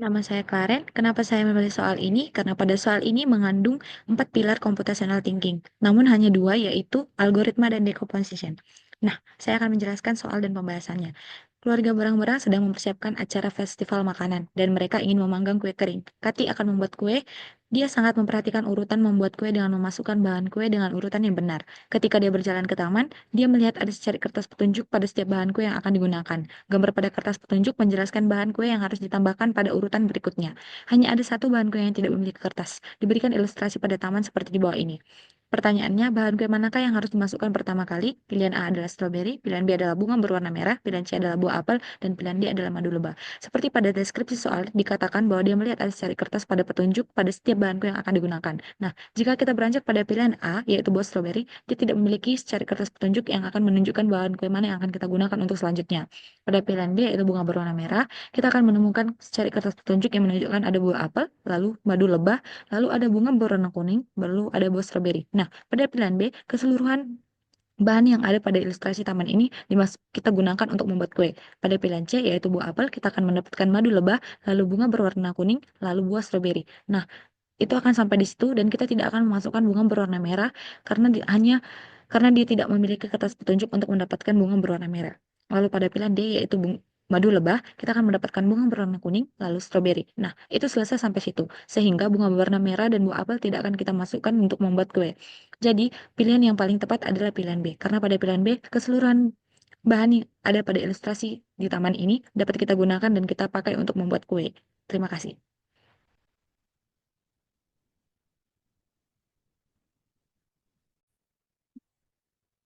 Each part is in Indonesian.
Nama saya Karen. Kenapa saya memilih soal ini? Karena pada soal ini mengandung 4 pilar computational thinking, namun hanya dua, yaitu algoritma dan decomposition. Nah, saya akan menjelaskan soal dan pembahasannya. Keluarga Berang-Berang sedang mempersiapkan acara festival makanan, dan mereka ingin memanggang kue kering. Kati akan membuat kue. Dia sangat memperhatikan urutan membuat kue dengan memasukkan bahan kue dengan urutan yang benar. Ketika dia berjalan ke taman, dia melihat ada secari kertas petunjuk pada setiap bahan kue yang akan digunakan. Gambar pada kertas petunjuk menjelaskan bahan kue yang harus ditambahkan pada urutan berikutnya. Hanya ada satu bahan kue yang tidak memiliki kertas. Diberikan ilustrasi pada taman seperti di bawah ini. Pertanyaannya, bahan kue manakah yang harus dimasukkan pertama kali? Pilihan A adalah stroberi, pilihan B adalah bunga berwarna merah, pilihan C adalah buah apel, dan pilihan D adalah madu lebah. Seperti pada deskripsi soal, dikatakan bahwa dia melihat ada secari kertas pada petunjuk pada setiap bahan kue yang akan digunakan. Nah, jika kita beranjak pada pilihan A, yaitu buah stroberi, dia tidak memiliki secari kertas petunjuk yang akan menunjukkan bahan kue mana yang akan kita gunakan untuk selanjutnya. Pada pilihan B, yaitu bunga berwarna merah, kita akan menemukan secari kertas petunjuk yang menunjukkan ada buah apel, lalu madu lebah, lalu ada bunga berwarna kuning, lalu ada buah stroberi. Nah, pada pilihan B, keseluruhan bahan yang ada pada ilustrasi taman ini kita gunakan untuk membuat kue. Pada pilihan C, yaitu buah apel, kita akan mendapatkan madu lebah, lalu bunga berwarna kuning, lalu buah stroberi. Nah, itu akan sampai di situ dan kita tidak akan memasukkan bunga berwarna merah karena karena dia tidak memiliki kertas petunjuk untuk mendapatkan bunga berwarna merah. Lalu pada pilihan D, yaitu madu lebah, kita akan mendapatkan bunga berwarna kuning lalu stroberi. Nah, itu selesai sampai situ. Sehingga bunga berwarna merah dan buah apel tidak akan kita masukkan untuk membuat kue. Jadi, pilihan yang paling tepat adalah pilihan B. Karena pada pilihan B, keseluruhan bahan yang ada pada ilustrasi di taman ini dapat kita gunakan dan kita pakai untuk membuat kue. Terima kasih.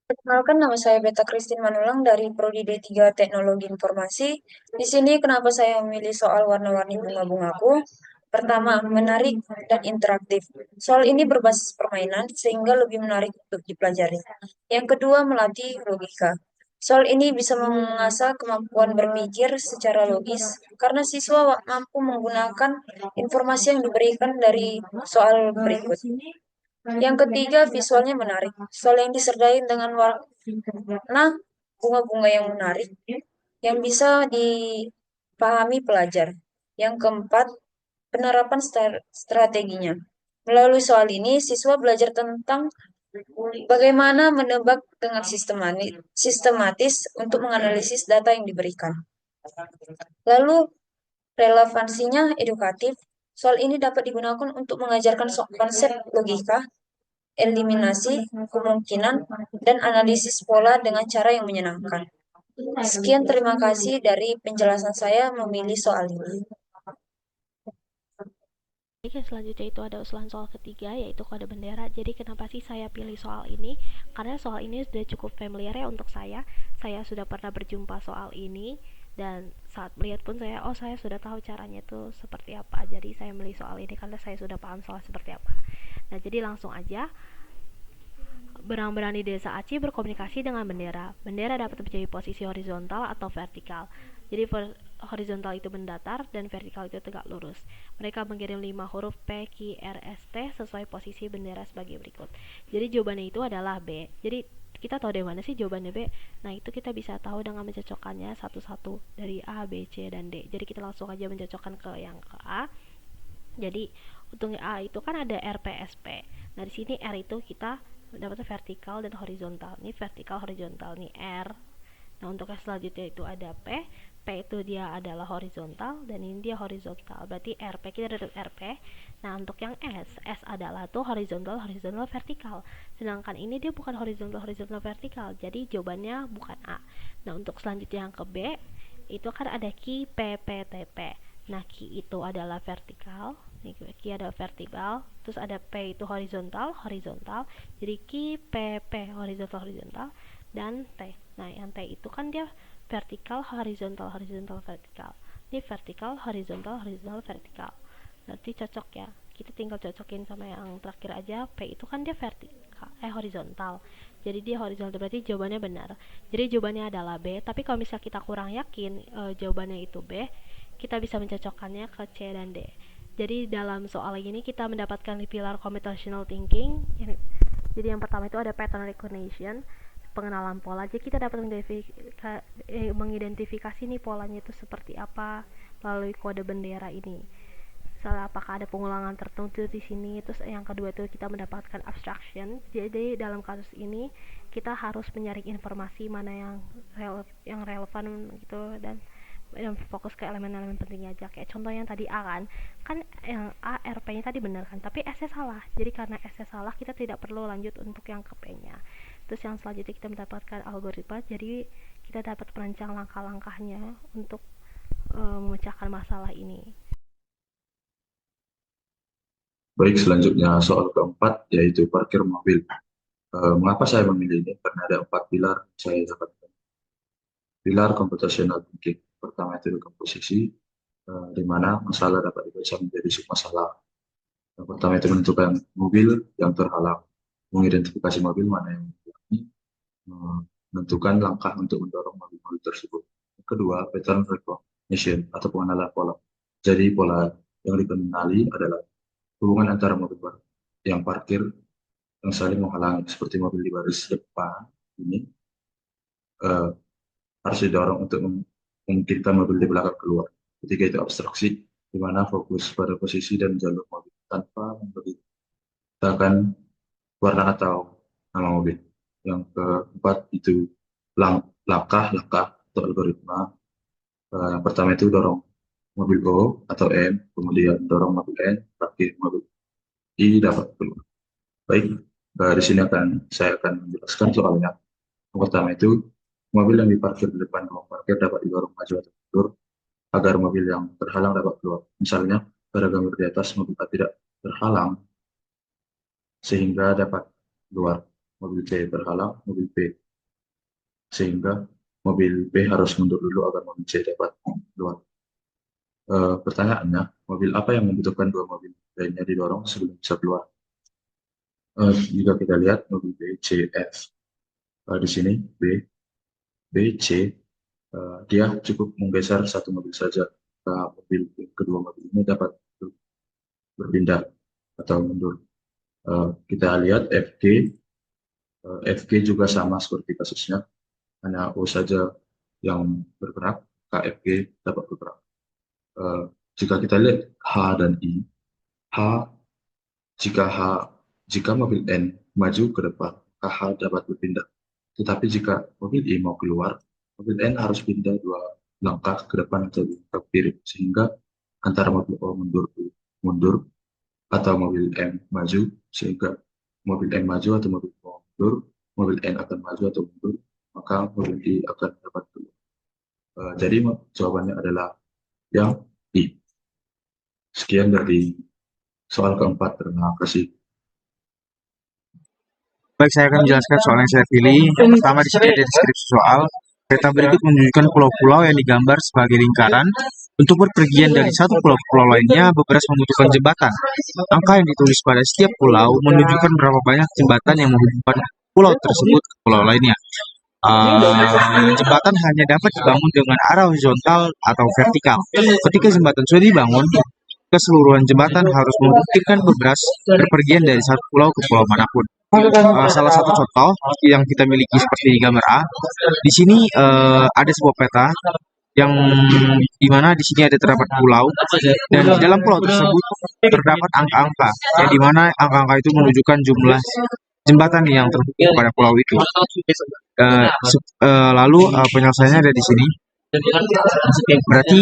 Perkenalkan, nama saya Beta Christine Manulang dari Prodi D3 Teknologi Informasi. Di sini kenapa saya memilih soal warna-warni bunga-bungaku? Pertama, menarik dan interaktif. Soal ini berbasis permainan sehingga lebih menarik untuk dipelajari. Yang kedua, melatih logika. Soal ini bisa mengasah kemampuan berpikir secara logis karena siswa mampu menggunakan informasi yang diberikan dari soal berikut. Yang ketiga, visualnya menarik. Soal yang disertai dengan warna bunga-bunga yang menarik yang bisa dipahami pelajar. Yang keempat, penerapan strateginya. Melalui soal ini, siswa belajar tentang bagaimana menebak dengan sistematis untuk menganalisis data yang diberikan. Lalu, relevansinya edukatif. Soal ini dapat digunakan untuk mengajarkan konsep logika, eliminasi kemungkinan, dan analisis pola dengan cara yang menyenangkan. Sekian, terima kasih dari penjelasan saya memilih soal ini. Oke, selanjutnya itu ada usulan soal ketiga, yaitu kode bendera. Jadi kenapa sih saya pilih soal ini? Karena soal ini sudah cukup familiar ya untuk saya. Saya sudah pernah berjumpa soal ini dan saat melihat pun saya sudah tahu caranya itu seperti apa. Jadi saya milih soal ini karena saya sudah paham soal seperti apa. Nah, jadi langsung aja. Berang-berang di desa Aceh berkomunikasi dengan bendera. Bendera dapat menjadi posisi horizontal atau vertikal. Jadi horizontal itu mendatar dan vertikal itu tegak lurus. Mereka mengirim 5 huruf P, Q, R, S, T sesuai posisi bendera sebagai berikut. Jadi jawabannya itu adalah B. Jadi kita tahu dari mana sih jawabannya B? Nah, itu kita bisa tahu dengan mencocokkannya satu-satu dari A, B, C, dan D. Jadi kita langsung aja mencocokkan ke yang ke A. Jadi untuk A itu kan ada RPSP. Nah, di sini R itu kita dapatnya vertikal dan horizontal. Ini vertikal horizontal nih R. Nah, untuk yang selanjutnya itu ada P. P itu dia adalah horizontal dan ini dia horizontal. Berarti RP kita dapat RP. Nah, untuk yang S adalah tuh horizontal vertikal. Sedangkan ini dia bukan horizontal vertikal. Jadi jawabannya bukan A. Nah, untuk selanjutnya yang ke B itu kan ada Q, P, P, T, P. Nah, Q itu adalah vertikal. Nih, Q ada vertikal, terus ada P itu horizontal. Jadi Q, P, P horizontal dan T. Nah, yang T itu kan dia vertikal, horizontal, vertikal. Ini vertikal, horizontal, vertikal. Berarti cocok ya. Kita tinggal cocokin sama yang terakhir aja. P itu kan dia vertikal, horizontal. Jadi dia horizontal, berarti jawabannya benar. Jadi jawabannya adalah B. Tapi kalau misalnya kita kurang yakin jawabannya itu B, kita bisa mencocokkannya ke C dan D. Jadi dalam soal ini kita mendapatkan pilar computational thinking. Jadi yang pertama itu ada pattern recognition, pengenalan pola. Jadi kita dapat mengidentifikasi nih polanya itu seperti apa, melalui kode bendera ini. Misalnya apakah ada pengulangan tertentu di sini. Terus yang kedua itu kita mendapatkan abstraction. Jadi dalam kasus ini kita harus menyaring informasi mana yang relevan gitu, dan fokus ke elemen-elemen pentingnya aja. Kayak contohnya tadi A kan yang A RP-nya tadi benar kan, tapi S-nya salah. Jadi karena S-nya salah kita tidak perlu lanjut untuk yang ke P-nya. Terus yang selanjutnya kita mendapatkan algoritma. Jadi kita dapat merancang langkah-langkahnya untuk memecahkan masalah ini. Baik, selanjutnya soal keempat yaitu parkir mobil. Mengapa saya memilih ini? Karena ada 4 pilar saya dapatkan. Pilar computational thinking. Pertama itu dekomposisi, di mana masalah dapat dibaca menjadi submasalah. Yang pertama itu menentukan mobil yang terhalang, mengidentifikasi mobil mana yang dihalangi, menentukan langkah untuk mendorong mobil-mobil tersebut. Yang kedua, pattern recognition atau pengenalan pola. Jadi pola yang dikenali adalah hubungan antara mobil yang parkir yang saling menghalangi, seperti mobil di baris depan ini harus didorong untuk memungkinkan mobil di belakang keluar. Ketiga itu abstraksi, di mana fokus pada posisi dan jalur mobil tanpa memberitakan warna atau nama mobil. Yang keempat itu langkah-langkah atau algoritma. Yang pertama itu dorong mobil O atau M, kemudian dorong mobil N, parkir mobil I dapat keluar. Baik, di sini saya akan menjelaskan soalnya. Yang pertama itu mobil yang diparkir di depan ruang parkir dapat didorong maju atau mundur agar mobil yang terhalang dapat keluar. Misalnya pada gambar di atas mobil A tidak terhalang sehingga dapat keluar. Mobil B terhalang, mobil B, sehingga mobil B harus mundur dulu agar mobil C dapat keluar. Pertanyaannya, mobil apa yang membutuhkan dua mobil lainnya didorong sebelum bisa keluar? Jika kita lihat mobil B, C, F, di sini B, C, dia cukup menggeser satu mobil saja. Kedua mobil ini dapat berpindah atau mundur. Kita lihat FG juga sama seperti kasusnya, hanya O saja yang bergerak, KFG dapat bergerak. Jika kita lihat H dan I, jika mobil N maju ke depan, H dapat berpindah. Tetapi jika mobil I mau keluar, mobil N harus pindah 2 langkah ke depan atau ke kiri, sehingga antara mobil O mundur atau mobil M maju, sehingga mobil M maju atau mobil O mundur, mobil N akan maju atau mundur, maka mobil I akan dapat keluar. Jadi jawabannya adalah yang I. Sekian dari soal keempat. Terima kasih. Baik, saya akan menjelaskan soal yang saya pilih. Pertama, di sini ada deskripsi soal. Peta berikut menunjukkan pulau-pulau yang digambar sebagai lingkaran. Untuk berpergian dari satu pulau ke pulau lainnya, beberes membutuhkan jembatan. Angka yang ditulis pada setiap pulau menunjukkan berapa banyak jembatan yang menghubungkan pulau tersebut ke pulau lainnya. Jembatan hanya dapat dibangun dengan arah horizontal atau vertikal. Ketika jembatan sudah dibangun, keseluruhan jembatan harus membuktikan beberes berpergian dari satu pulau ke pulau manapun. Salah satu contoh yang kita miliki seperti di gambar A, di sini ada sebuah peta yang dimana di sini ada terdapat pulau, dan di dalam pulau tersebut terdapat angka-angka yang dimana angka-angka itu menunjukkan jumlah jembatan yang terhubung pada pulau itu. Lalu penyelesaiannya ada di sini. Berarti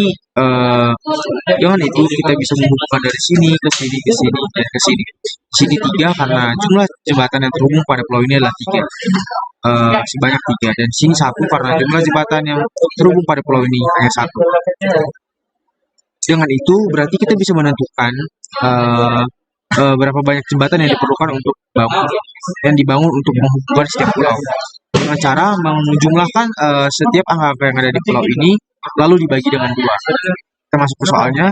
dengan itu kita bisa menghubungkan dari sini ke sini ke sini dan ke sini. Sini 3 karena jumlah jembatan yang terhubung pada pulau ini adalah 3, sebanyak 3, dan sini 1 karena jumlah jembatan yang terhubung pada pulau ini hanya 1. Dengan itu berarti kita bisa menentukan berapa banyak jembatan yang diperlukan untuk dibangun untuk menghubungkan setiap pulau, dengan cara menjumlahkan setiap angka-angka yang ada di pulau ini lalu dibagi dengan 2. Kita masuk ke soalnya.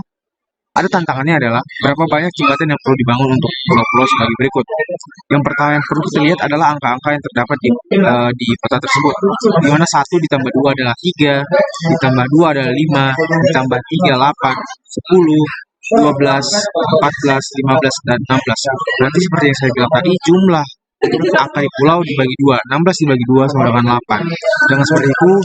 Ada tantangannya adalah berapa banyak jembatan yang perlu dibangun untuk pulau-pulau sebagai berikut. Yang pertama yang perlu kita lihat adalah angka-angka yang terdapat di peta tersebut, di mana 1 ditambah 2 adalah 3, ditambah 2 adalah 5, ditambah 3 8, 10, 12, 14, 15, dan 16. Berarti seperti yang saya bilang tadi, jumlah angka di pulau dibagi 2, 16 dibagi 2 sama dengan 8. Dengan seperti itu,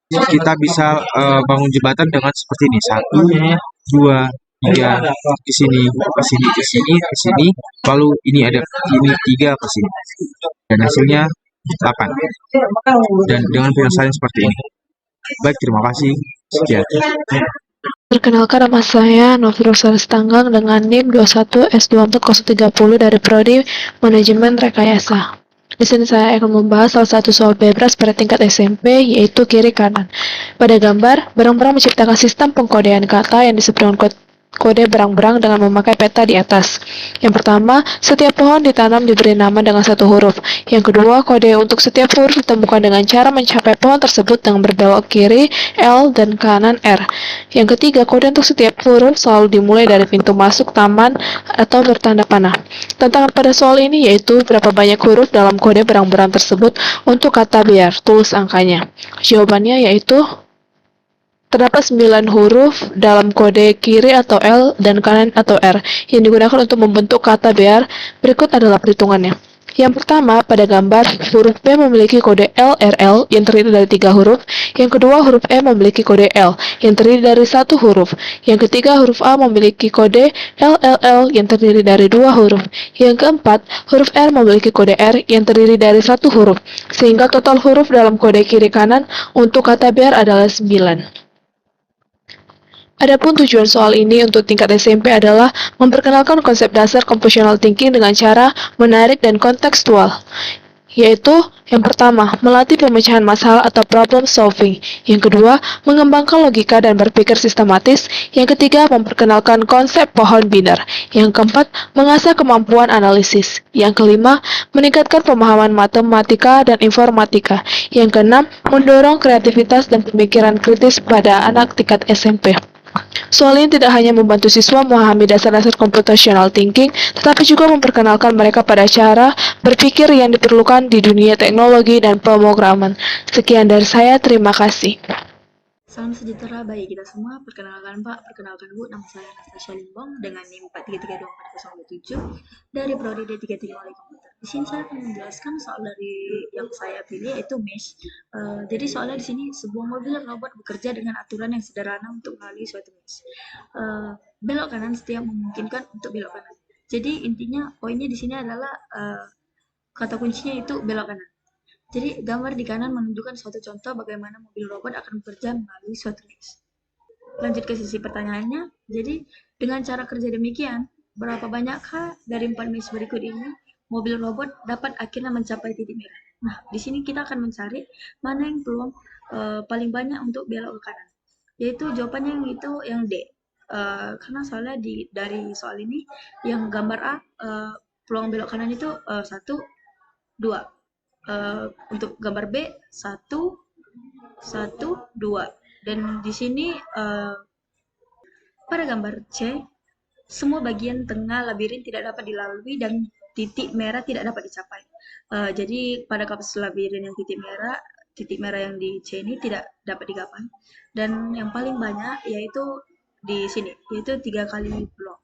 kita bisa bangun jembatan dengan seperti ini. 1, 2, 3, ke sini, ke sini, ke sini, ke sini. Lalu ini ada ini 3 ke sini. Dan hasilnya 8. Dan dengan penyelesaian seperti ini. Baik, terima kasih. Sekian. Perkenalkan, nama saya Novi Rosalis Tanggang dengan NIM 21S24030 dari Prodi Manajemen Rekayasa. Di sini saya akan membahas salah satu soal bebas pada tingkat SMP, yaitu kiri kanan. Pada gambar, berang-berang menciptakan sistem pengkodean kata yang disebut dengan kode berang-berang dengan memakai peta di atas. Yang pertama, setiap pohon ditanam diberi nama dengan satu huruf. Yang kedua, kode untuk setiap huruf ditemukan dengan cara mencapai pohon tersebut dengan berbelok kiri L dan kanan R. Yang ketiga, kode untuk setiap huruf selalu dimulai dari pintu masuk taman atau bertanda panah. Tantangan pada soal ini yaitu berapa banyak huruf dalam kode berang-berang tersebut untuk kata biar, tulis angkanya. Jawabannya yaitu terdapat 9 huruf dalam kode kiri atau L dan kanan atau R yang digunakan untuk membentuk kata biar. Berikut adalah perhitungannya. Yang pertama, pada gambar, huruf B memiliki kode LRL yang terdiri dari 3 huruf. Yang kedua, huruf E memiliki kode L yang terdiri dari 1 huruf. Yang ketiga, huruf A memiliki kode LLL yang terdiri dari 2 huruf. Yang keempat, huruf R memiliki kode R yang terdiri dari 1 huruf. Sehingga total huruf dalam kode kiri kanan untuk kata biar adalah 9. Adapun tujuan soal ini untuk tingkat SMP adalah memperkenalkan konsep dasar computational thinking dengan cara menarik dan kontekstual, yaitu yang pertama, melatih pemecahan masalah atau problem solving. Yang kedua, mengembangkan logika dan berpikir sistematis. Yang ketiga, memperkenalkan konsep pohon biner. Yang keempat, mengasah kemampuan analisis. Yang kelima, meningkatkan pemahaman matematika dan informatika. Yang keenam, mendorong kreativitas dan pemikiran kritis pada anak tingkat SMP. Soal ini tidak hanya membantu siswa memahami dasar-dasar computational thinking, tetapi juga memperkenalkan mereka pada cara berpikir yang diperlukan di dunia teknologi dan pemrograman. Sekian dari saya, terima kasih. Salam sejahtera bagi kita semua. Perkenalkan Pak, perkenalkan Bu, nama saya Anastasia Limbong dengan NIM 4332407 dari Prodi D3 Teknologi Komputer. Di sini saya akan menjelaskan soal dari yang saya pilih yaitu mesh. Jadi soalnya di sini sebuah mobil robot bekerja dengan aturan yang sederhana untuk melalui suatu mesh. Belok kanan setiap memungkinkan untuk belok kanan. Jadi intinya poinnya di sini adalah kata kuncinya itu belok kanan. Jadi gambar di kanan menunjukkan suatu contoh bagaimana mobil robot akan bekerja melalui suatu mesh. Lanjut ke sisi pertanyaannya. Jadi dengan cara kerja demikian, berapa banyakkah dari 4 mesh berikut ini mobil robot dapat akhirnya mencapai titik merah? Nah, di sini kita akan mencari mana yang peluang paling banyak untuk belok ke kanan. Yaitu jawabannya yang D. Karena soalnya dari soal ini yang gambar A peluang belok kanan itu 1, 2. Untuk gambar B 1, 2. Dan di sini pada gambar C semua bagian tengah labirin tidak dapat dilalui dan titik merah tidak dapat dicapai. Jadi pada kasus labirin yang titik merah yang di C ini tidak dapat digapai. Dan yang paling banyak yaitu di sini, yaitu 3 kali blok.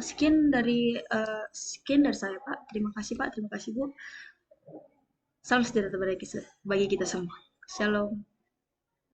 Sekian dari saya Pak. Terima kasih Pak, terima kasih Bu. Salam sejahtera bagi kita semua. Shalom.